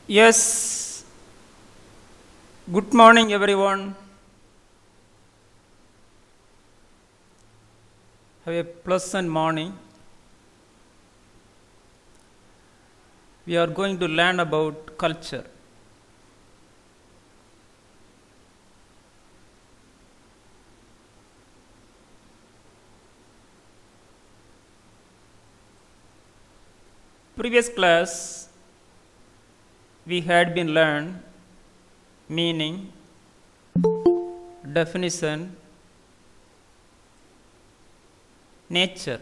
Yes, good morning everyone. Have a pleasant morning. We are going to learn about culture. Previous class we had been learned meaning, definition, nature.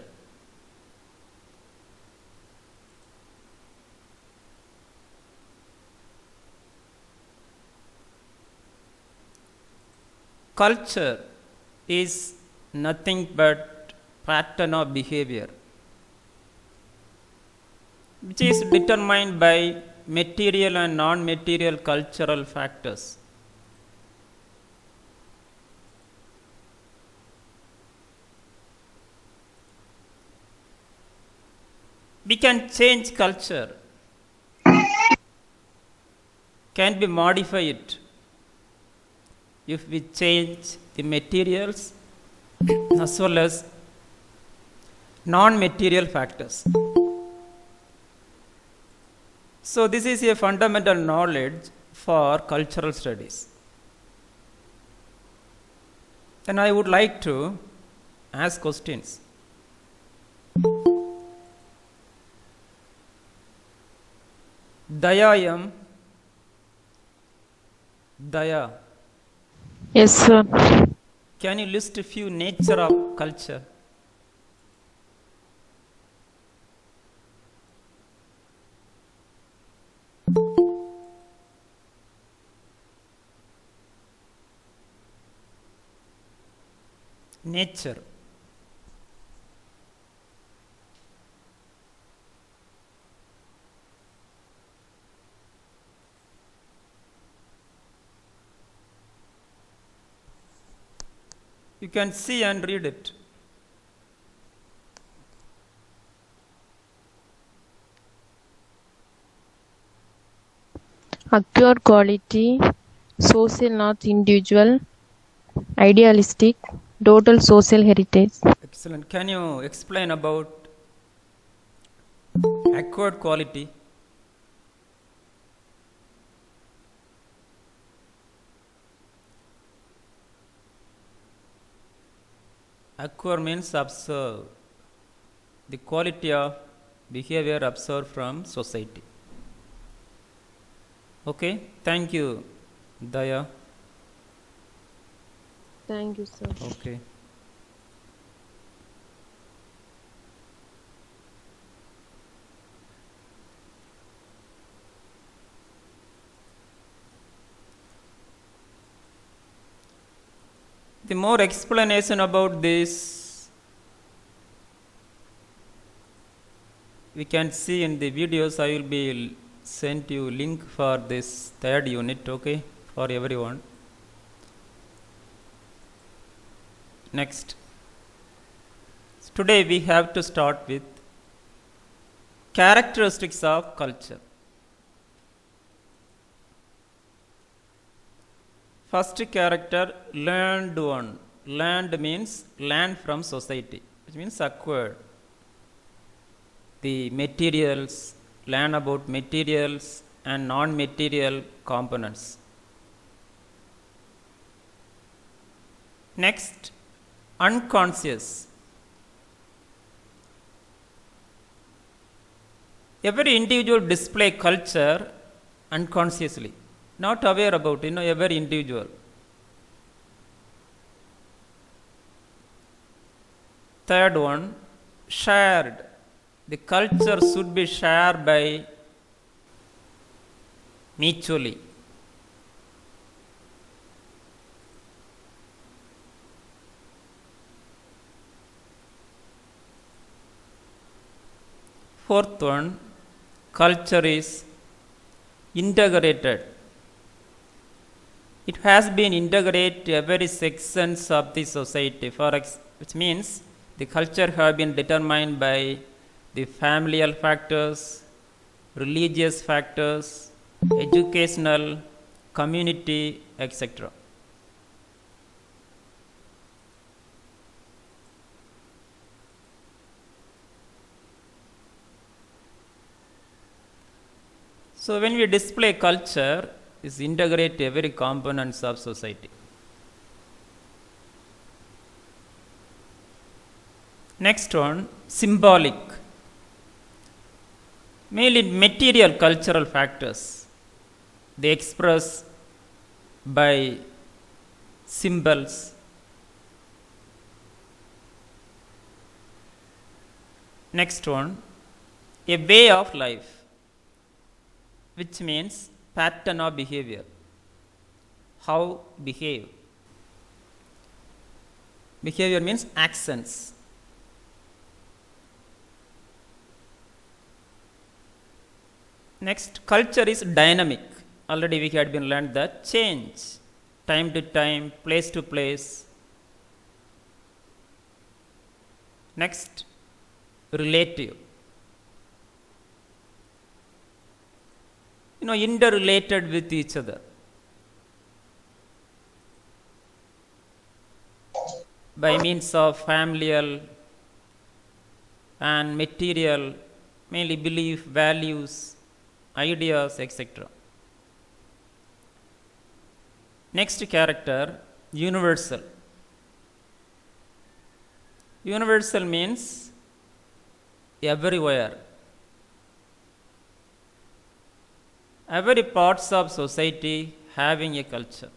Culture is nothing but pattern of behavior which is determined by material and non-material cultural factors. We can change culture, can be modified if we change the materials as well as non-material factors. So this is a fundamental knowledge for cultural studies. And I would like to ask questions. Dayayam, Daya, Yes, sir. can you list a few nature of culture? Nature. You can see and read it. Acquired quality, social not individual, idealistic, total social heritage. Excellent. Can you explain about acquired quality? Acquire means observe. The quality of behavior observed from society. Okay, thank you, Daya. Thank you, sir. Okay. The more explanation about this we can see in the videos. I will be sent you link for this third unit, okay, for everyone. Next. Today we have to start with characteristics of culture. First character, learned one. Learned means learned from society, which means acquired. The materials, learn about materials and non-material components. Next, unconscious. Every individual display culture unconsciously, not aware about, every individual. Third one, shared. The culture should be shared by mutually. Fourth one, culture is integrated. It has been integrated to every sections of the society, which means the culture have been determined by the familial factors, religious factors, educational, community, etc. So when we display culture, is integrate every components of society. Next one, symbolic. Mainly material cultural factors. They express by symbols. Next one, a way of life, which means pattern of behavior. How behave. Behavior means actions. Next, culture is dynamic. Already we had been learned that change, time to time, place to place. Next, relative. Interrelated with each other. By means of familial and material, mainly belief, values, ideas, etc. Next character, universal. Universal means everywhere. Every parts of society having a culture.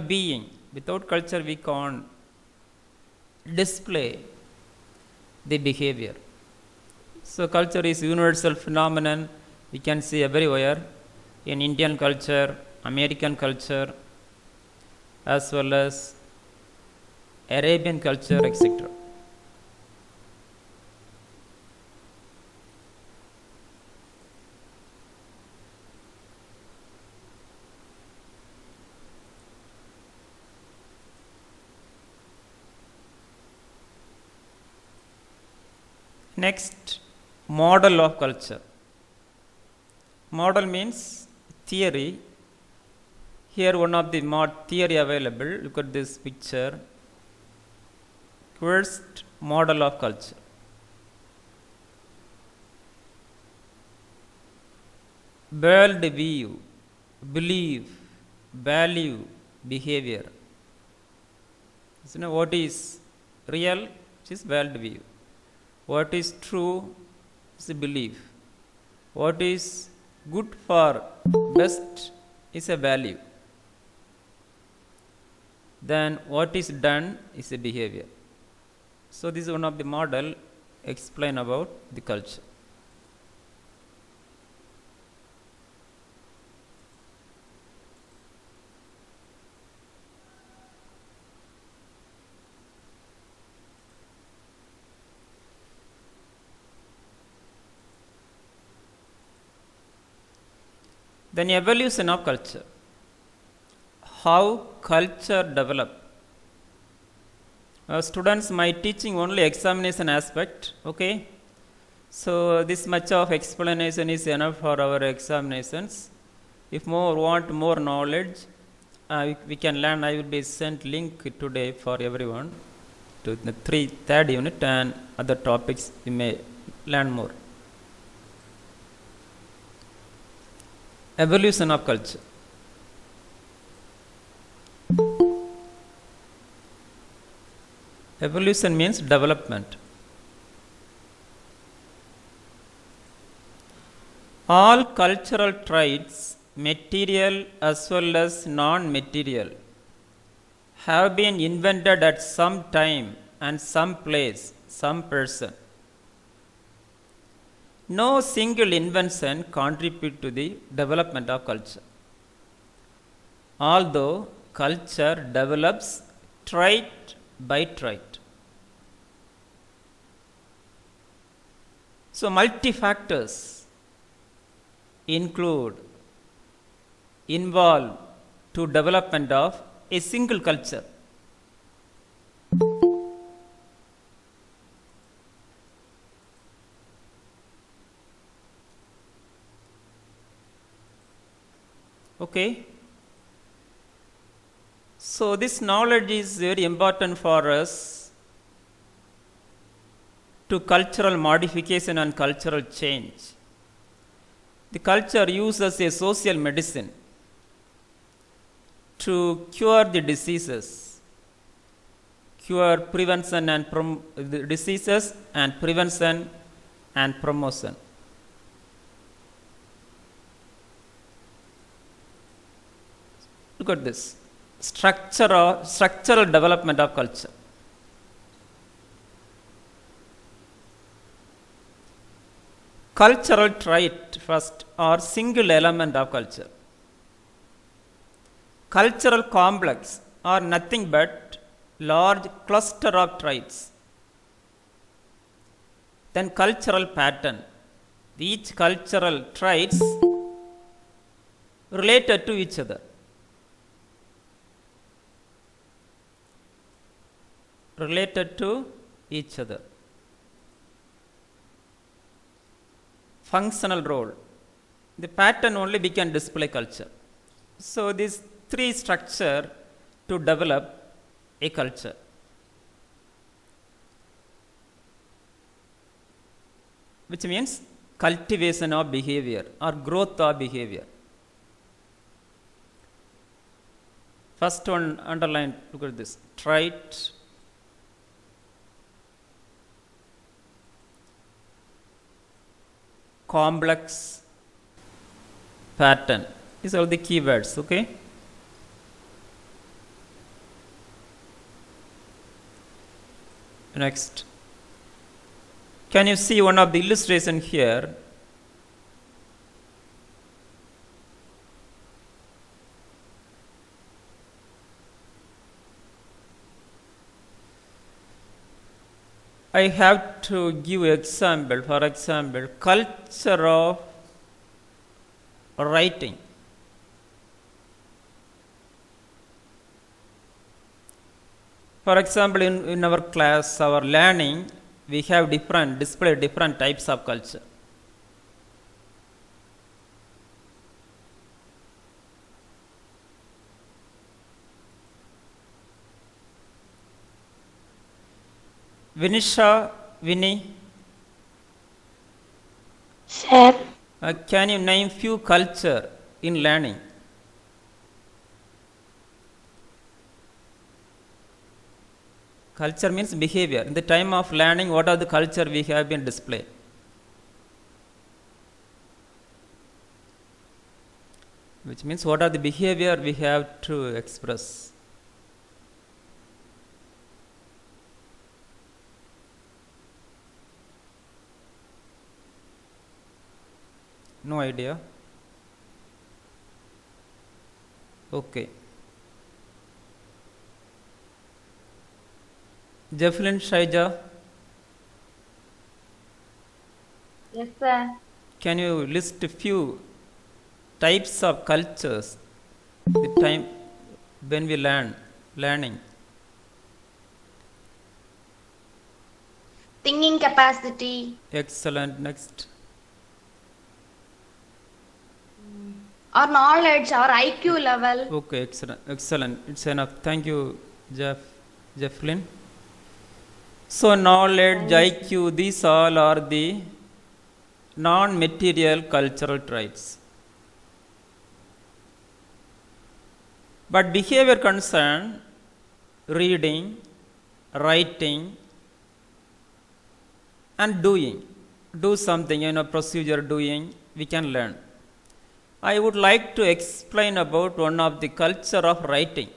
Being. Without culture we can't display the behavior. So culture is universal phenomenon. We can see everywhere in Indian culture, American culture, as well as Arabian culture, etc. Next, model of culture. Model means theory. Here one of the theory available. Look at this picture. First, model of culture. World view, belief, value, behavior. So, what is real is world view. What is true is a belief. What is good for best is a value. Then what is done is a behavior. So this is one of the model explain about the culture. Then evolution of culture. How culture develop. Students, my teaching only examination aspect. Okay. So this much of explanation is enough for our examinations. If more want more knowledge, we can learn. I will be sent link today for everyone to the third unit and other topics we may learn more. Evolution of culture. Evolution means development. All cultural traits, material as well as non-material, have been invented at some time and some place, some person. No single invention contributes to the development of culture. Although culture develops trait by trait. So multi-factors involve to development of a single culture. Okay. So this knowledge is very important for us to cultural modification and cultural change. The culture uses a social medicine to cure the diseases, cure prevention and the diseases and prevention and promotion. Look at this structural development of culture. Cultural trait first or single element of culture. Cultural complex are nothing but large cluster of traits. Then cultural pattern. Each cultural traits related to each other. Related to each other. Functional role. The pattern only we can display culture. So these three structure to develop a culture. Which means cultivation of behavior or growth of behavior. First one underline, look at this. Trait, complex, pattern. These are the keywords, okay? Next. Can you see one of the illustration here? I have to give example. For example, culture of writing. For example, in our class, our learning, we have display different types of culture. Vinisha, Vinny, Sir, can you name few culture in learning? Culture means behavior. In the time of learning, what are the culture we have been displayed? Which means what are the behavior we have to express? No idea. Okay. Jefflin, Shaija, yes, sir. can you list a few types of cultures? The time when we learning. Thinking capacity Excellent. Next. or knowledge or IQ level. Okay, excellent. It's enough. Thank you, Jefflin. So knowledge, IQ, these all are the non-material cultural traits. But behavior concern, reading, writing, and doing. Do something, procedure doing, we can learn. I would like to explain about one of the culture of writing.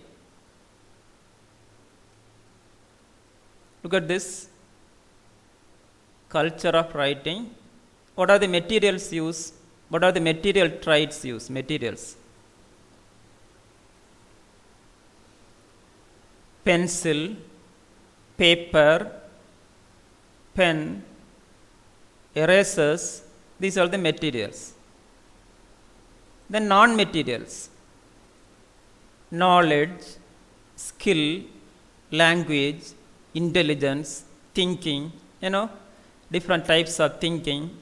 Look at this. Culture of writing. What are the materials used? What are the material traits used? Materials. Pencil, paper, pen, erasers. These are the materials. Then non-materials. Knowledge, skill, language, intelligence, thinking, different types of thinking,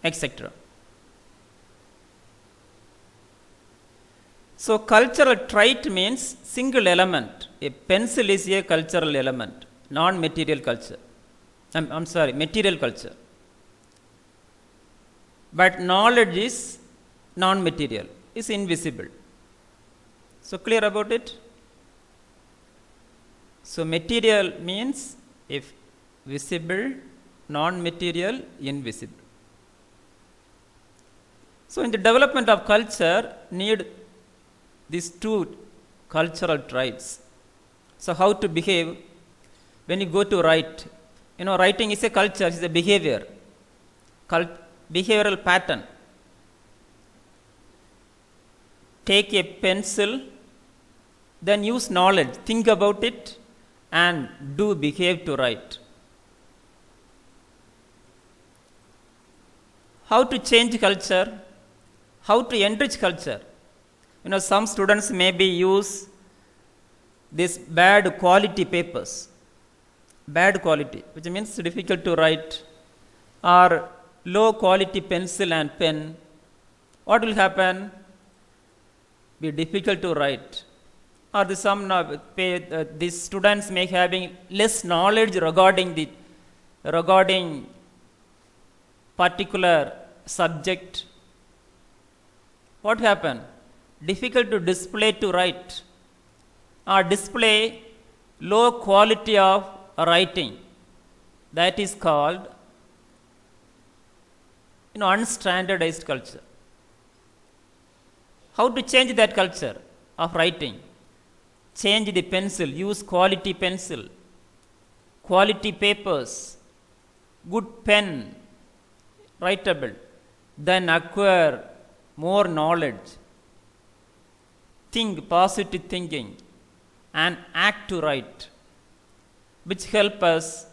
etc. So cultural trait means single element. A pencil is a cultural element, non-material culture. I'm sorry, material culture. But knowledge is non-material, is invisible. So clear about it? So material means if visible, non-material, invisible. So in the development of culture, need these two cultural traits. So how to behave when you go to write? You know, writing is a culture, is a behavior, behavioral pattern. Take a pencil, then use knowledge, think about it, and do behave to write. How to change culture? How to enrich culture? You know, some students maybe use this bad quality papers, bad quality, which means difficult to write, or low quality pencil and pen. What will happen? Be difficult to write. Or these students may having less knowledge regarding particular subject. What happen? Difficult to display to write, or display low quality of writing. That is called, you know, unstandardized culture. How to change that culture of writing? Change the pencil, use quality pencil, quality papers, good pen, writable, then acquire more knowledge. Think positive thinking and act to write, which help us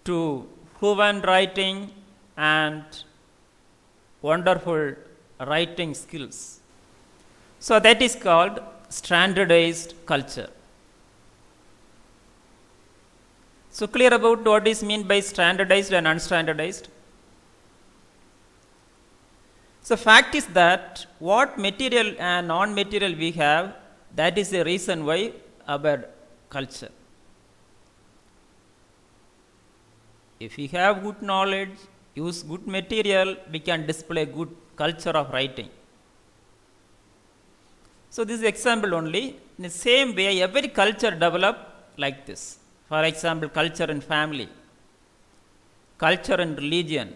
to fluent writing and wonderful writing skills. So that is called standardized culture. So clear about what is meant by standardized and unstandardized? So fact is that what material and non-material we have, that is the reason why our culture. If we have good knowledge, use good material, we can display good culture of writing. So this is example only. In the same way, every culture develop like this. For example, culture in family, culture in religion,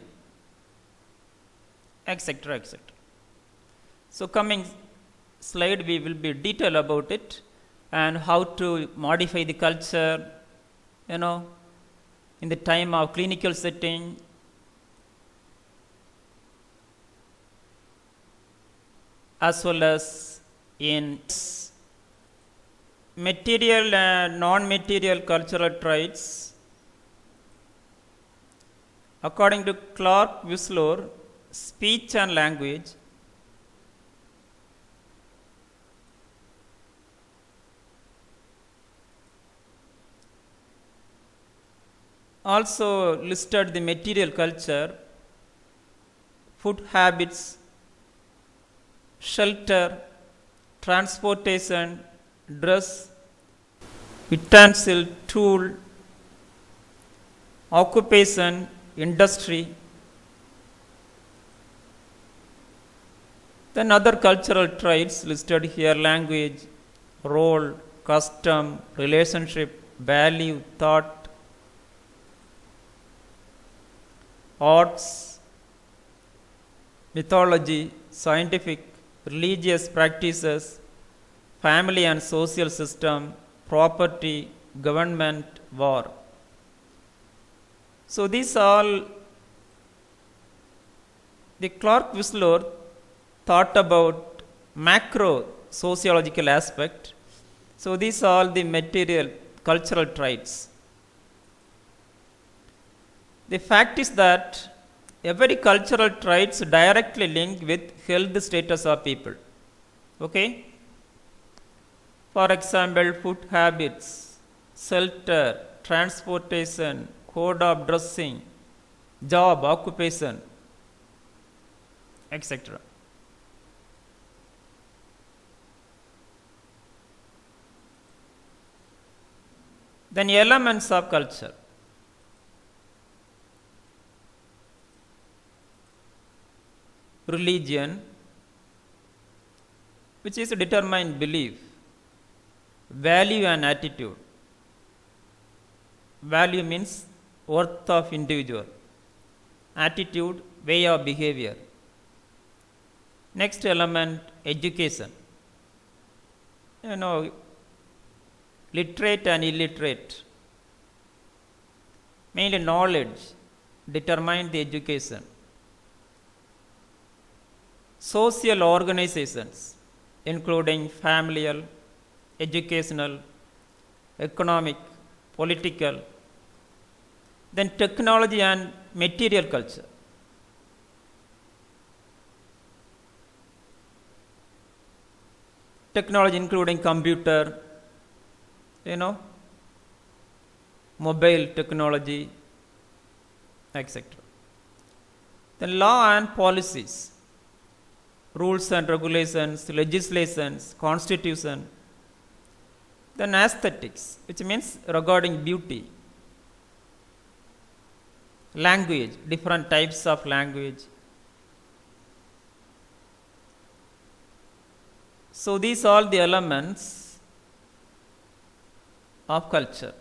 etc., etc. So coming slide we will be detail about it and how to modify the culture, you know, in the time of clinical setting, as well as in material and non-material cultural traits. According to Clark Wislor, speech and language also listed the material culture, food habits, shelter, transportation, dress, utensil, tool, occupation, industry. Then other cultural traits listed here: language, role, custom, relationship, value, thought, arts, mythology, scientific, religious practices, family and social system, property, government, war. So these all the Clark Wislor thought about macro sociological aspect. So these are all the material cultural traits. The fact is that every cultural traits directly linked with health status of people. Okay? For example, food habits, shelter, transportation, code of dressing, job, occupation, etc. Then elements of culture. Religion, which is a determined belief, value and attitude. Value means worth of individual, attitude, way of behavior. Next element, education. Literate and illiterate, mainly knowledge, determine the education. Social organizations, including familial, educational, economic, political. Then technology and material culture. Technology including computer, mobile technology, etc. Then law and policies, rules and regulations, legislations, constitution. Then aesthetics, which means regarding beauty. Language, different types of language. So these are all the elements of culture.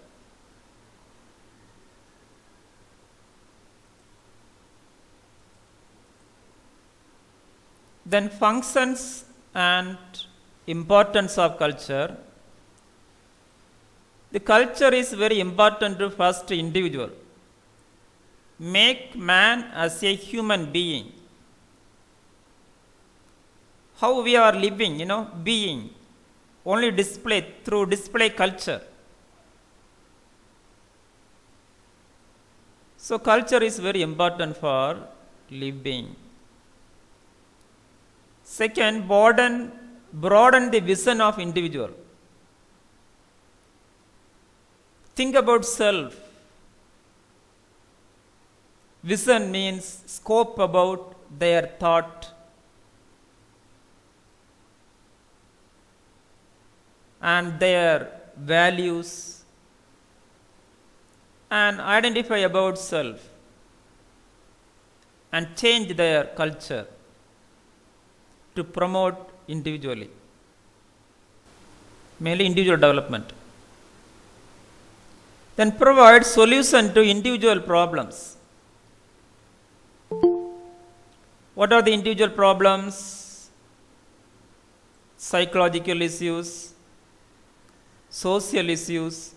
Then functions and importance of culture. The culture is very important to first individual. Make man as a human being. How we are living, being, only display through display culture. So culture is very important for living. Second, broaden the vision of individual. Think about self. Vision means scope about their thought. And their values, and identify about self and change their culture to promote individually, mainly individual development. Then provide solution to individual problems. What are the individual problems? Psychological issues, social issues,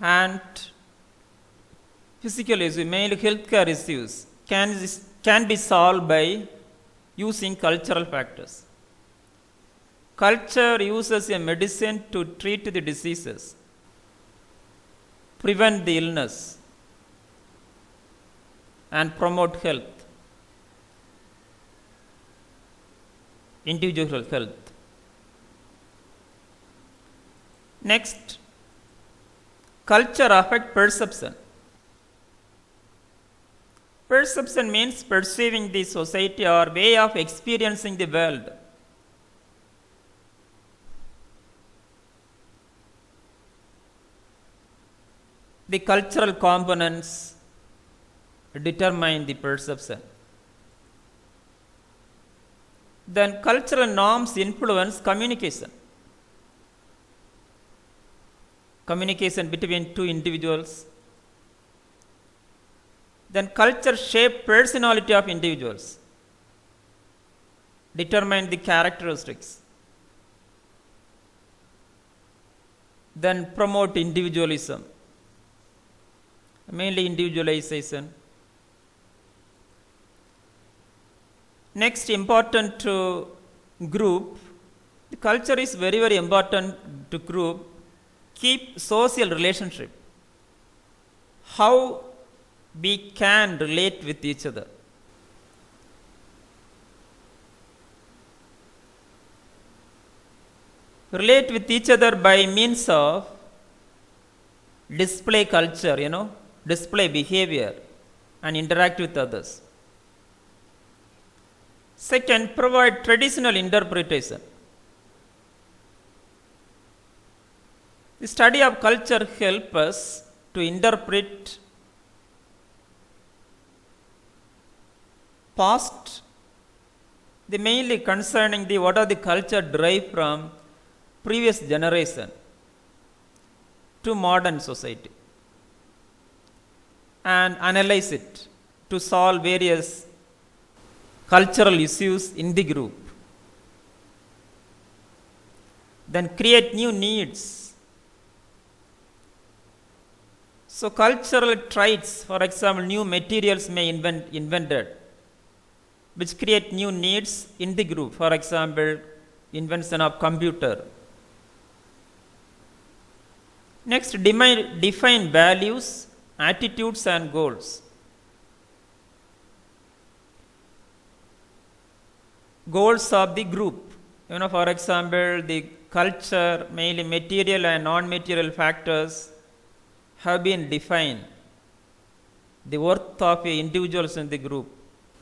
and physical issues, mainly healthcare issues, can be solved by using cultural factors. Culture uses a medicine to treat the diseases, prevent the illness, and promote health, individual health. Next, culture affects perception. Perception means perceiving the society or way of experiencing the world. The cultural components determine the perception. Then cultural norms influence communication. Communication between two individuals. Then culture shape personality of individuals, determine the characteristics. Then promote individualism, mainly individualization. Next, important to group. The culture is very, very important to group. Keep social relationship. How we can relate with each other. Relate with each other by means of display culture, display behavior and interact with others. Second, provide traditional interpretation. The study of culture helps us to interpret past, the mainly concerning the what are the culture derived from previous generation to modern society, and analyze it to solve various cultural issues in the group. Then create new needs. So cultural traits, for example, new materials may invented, which create new needs in the group. For example, invention of computer. Next, define values, attitudes and goals. Goals of the group. For example, the culture, mainly material and non-material factors have been defined. The worth of individuals in the group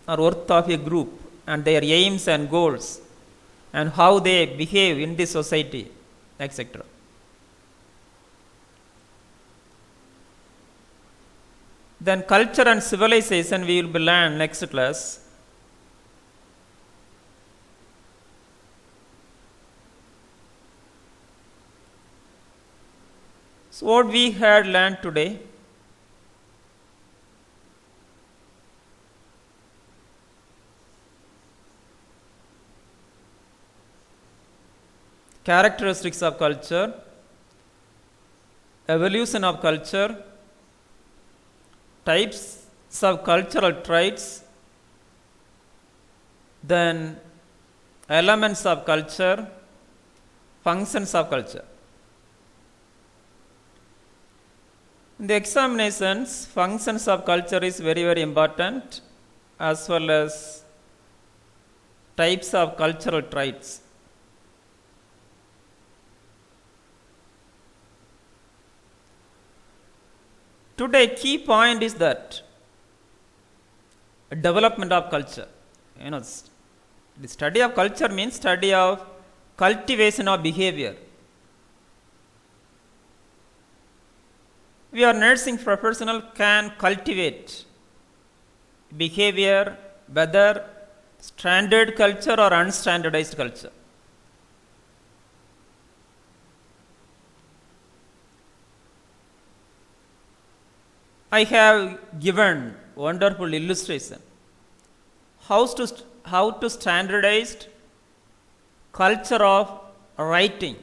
or worth of a group and their aims and goals and how they behave in the society, etc. Then culture and civilization we will learn next class. So what we had learned today, characteristics of culture, evolution of culture, types of cultural traits, then elements of culture, functions of culture. In the examinations, functions of culture is very, very important, as well as types of cultural traits. Today, key point is that development of culture. The study of culture means study of cultivation of behavior. We are nursing professional can cultivate behavior, whether standard culture or unstandardized culture. I have given wonderful illustration how to standardize culture of writing.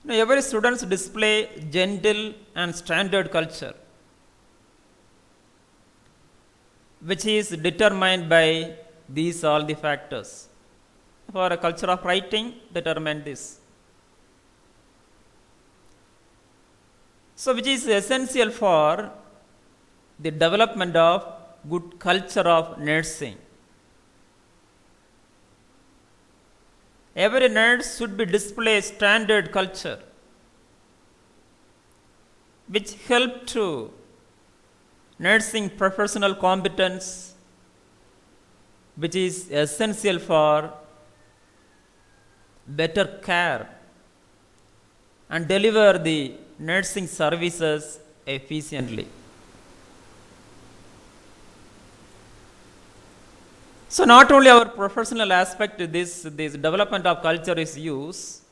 Every students display gentle and standard culture, which is determined by these all the factors. For a culture of writing, determine this. So which is essential for the development of good culture of nursing. Every nurse should be display standard culture, which help to nursing professional competence, which is essential for better care and deliver the nursing services efficiently. So not only our professional aspect, this development of culture is used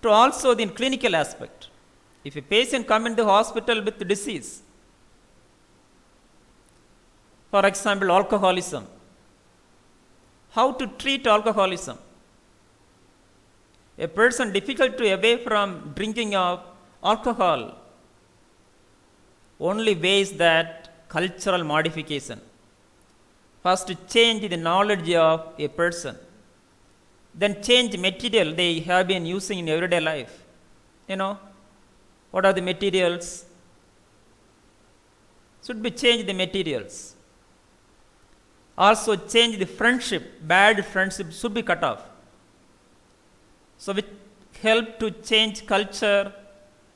to also the clinical aspect. If a patient come in the hospital with disease, for example, alcoholism, how to treat alcoholism? A person difficult to away from drinking of alcohol, only ways that cultural modification. First, change the knowledge of a person, then change material they have been using in everyday life. What are the materials? should be change the materials. Also change the friendship, bad friendship should be cut off. So we help to change culture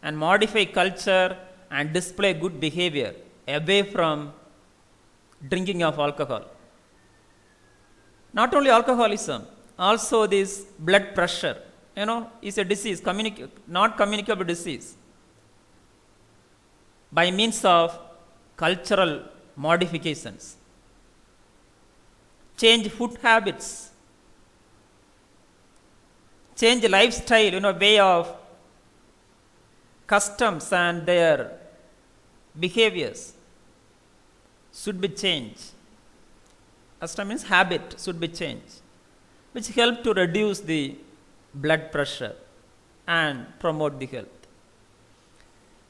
and modify culture and display good behavior away from drinking of alcohol. Not only alcoholism, also this blood pressure, is a disease, not communicable disease. By means of cultural modifications, change food habits, change lifestyle, way of customs and their behaviors should be changed. Custom means habit should be changed, which help to reduce the blood pressure and promote the health.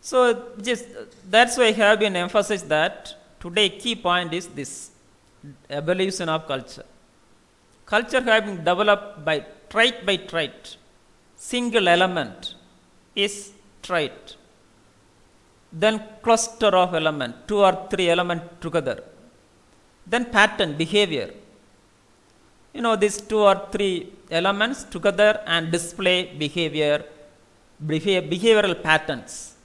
So that's why I have been emphasized that today key point is this evolution of culture. Culture has been developed by trait. Single element is trait. Then cluster of element, 2 or 3 elements together. Then pattern, behavior. These 2 or 3 elements together and display behavioral patterns.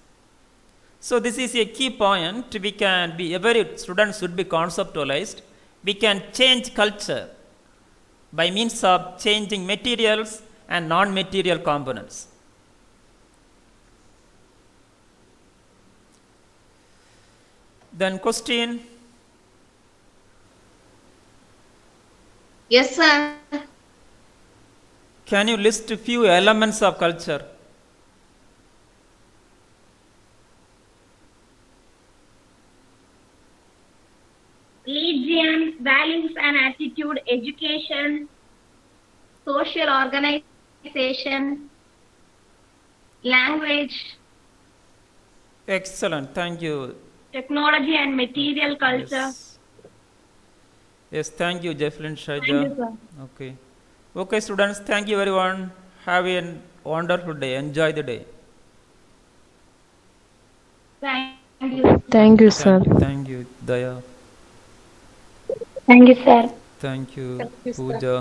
So this is a key point. Every student should be conceptualized. We can change culture by means of changing materials and non-material components. Then question. Yes, sir. Can you list a few elements of culture? Religion, values and attitude, education, Social organization, language, Excellent. Thank you. technology and material culture. Yes, thank you, Jefflin Shaija. Thank you, sir. Okay. Okay, students, thank you everyone. Have a wonderful day. Enjoy the day. Thank you. Thank you, sir. Thank you, Daya. thank you, sir. Thank you, Thank you, sir. Pooja.